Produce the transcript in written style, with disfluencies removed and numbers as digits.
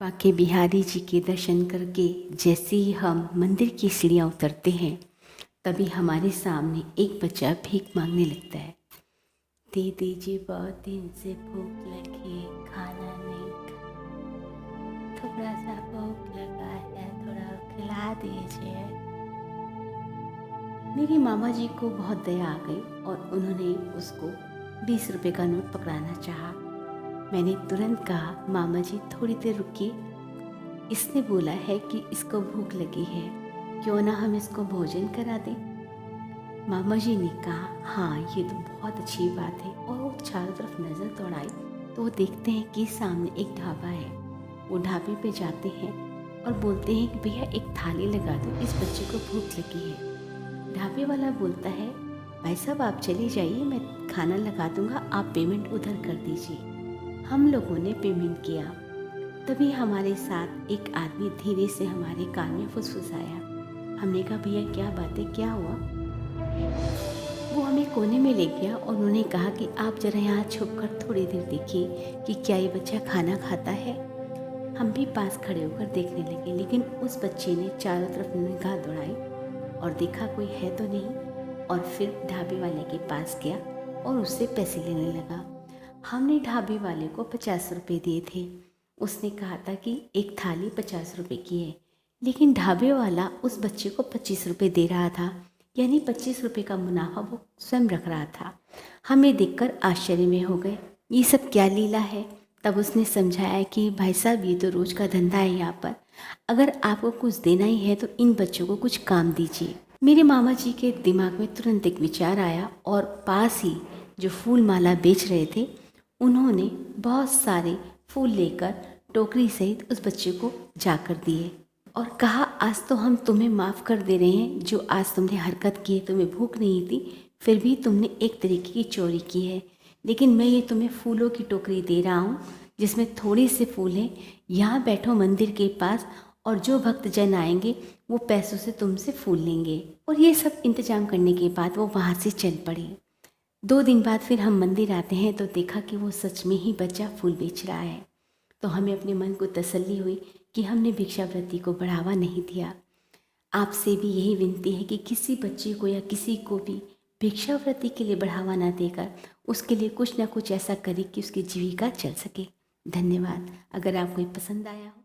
बांके बिहारी जी के दर्शन करके जैसे ही हम मंदिर की सीढ़ियाँ उतरते हैं तभी हमारे सामने एक बच्चा भीख मांगने लगता है। दे दीजिए, बहुत दिन से भूख लगी है, खाना नहीं थोड़ा सा भूख लगा है, थोड़ा खिला दीजिए। मेरी मामा जी को बहुत दया आ गई और उन्होंने उसको 20 रुपए का नोट पकड़ाना चाहा। मैंने तुरंत कहा, मामा जी थोड़ी देर रुकिए, इसने बोला है कि इसको भूख लगी है, क्यों ना हम इसको भोजन करा दें। मामा जी ने कहा, हाँ ये तो बहुत अच्छी बात है। और वो चारों तरफ नज़र दौड़ाई तो वो देखते हैं कि सामने एक ढाबा है। वो ढाबे पे जाते हैं और बोलते हैं कि भैया एक थाली लगा दो, इस बच्चे को भूख लगी है। ढाबे वाला बोलता है, भाई साहब आप चले जाइए, मैं खाना लगा दूंगा, आप पेमेंट उधर कर दीजिए। हम लोगों ने पेमेंट किया। तभी हमारे साथ एक आदमी धीरे से हमारे कान में फुसफुसाया। हमने कहा, भैया क्या बात है, क्या हुआ? वो हमें कोने में ले गया और उन्होंने कहा कि आप जरा यहाँ छुपकर थोड़ी देर देखिए कि क्या ये बच्चा खाना खाता है। हम भी पास खड़े होकर देखने लगे, लेकिन उस बच्चे ने चारों तरफ निगाह दौड़ाई और देखा कोई है तो नहीं, और फिर ढाबे वाले के पास गया और उससे पैसे लेने लगा। हमने ढाबे वाले को 50 रुपये दिए थे। उसने कहा था कि एक थाली 50 रुपये की है, लेकिन ढाबे वाला उस बच्चे को 25 रुपये दे रहा था, यानी 25 रुपये का मुनाफा वो स्वयं रख रहा था। हम ये देखकर आश्चर्य में हो गए, ये सब क्या लीला है। तब उसने समझाया कि भाई साहब ये तो रोज़ का धंधा है यहाँ पर, अगर आपको कुछ देना ही है तो इन बच्चों को कुछ काम दीजिए। मेरे मामा जी के दिमाग में तुरंत एक विचार आया और पास ही जो फूल माला बेच रहे थे उन्होंने बहुत सारे फूल लेकर टोकरी सहित उस बच्चे को जाकर दिए और कहा, आज तो हम तुम्हें माफ़ कर दे रहे हैं, जो आज तुमने हरकत की है, तुम्हें भूख नहीं थी फिर भी तुमने एक तरीके की चोरी की है, लेकिन मैं ये तुम्हें फूलों की टोकरी दे रहा हूँ जिसमें थोड़े से फूल हैं। यहाँ बैठो मंदिर के पास और जो भक्तजन आएंगे वो पैसों से तुमसे फूल लेंगे। और ये सब इंतजाम करने के बाद वो वहाँ से चल पड़े। 2 दिन बाद फिर हम मंदिर आते हैं तो देखा कि वो सच में ही बच्चा फूल बेच रहा है। तो हमें अपने मन को तसल्ली हुई कि हमने भिक्षावृत्ति को बढ़ावा नहीं दिया। आपसे भी यही विनती है कि किसी बच्चे को या किसी को भी भिक्षावृत्ति के लिए बढ़ावा ना देकर उसके लिए कुछ ना कुछ ऐसा करें कि उसकी जीविका चल सके। धन्यवाद। अगर आपको ये पसंद आया हो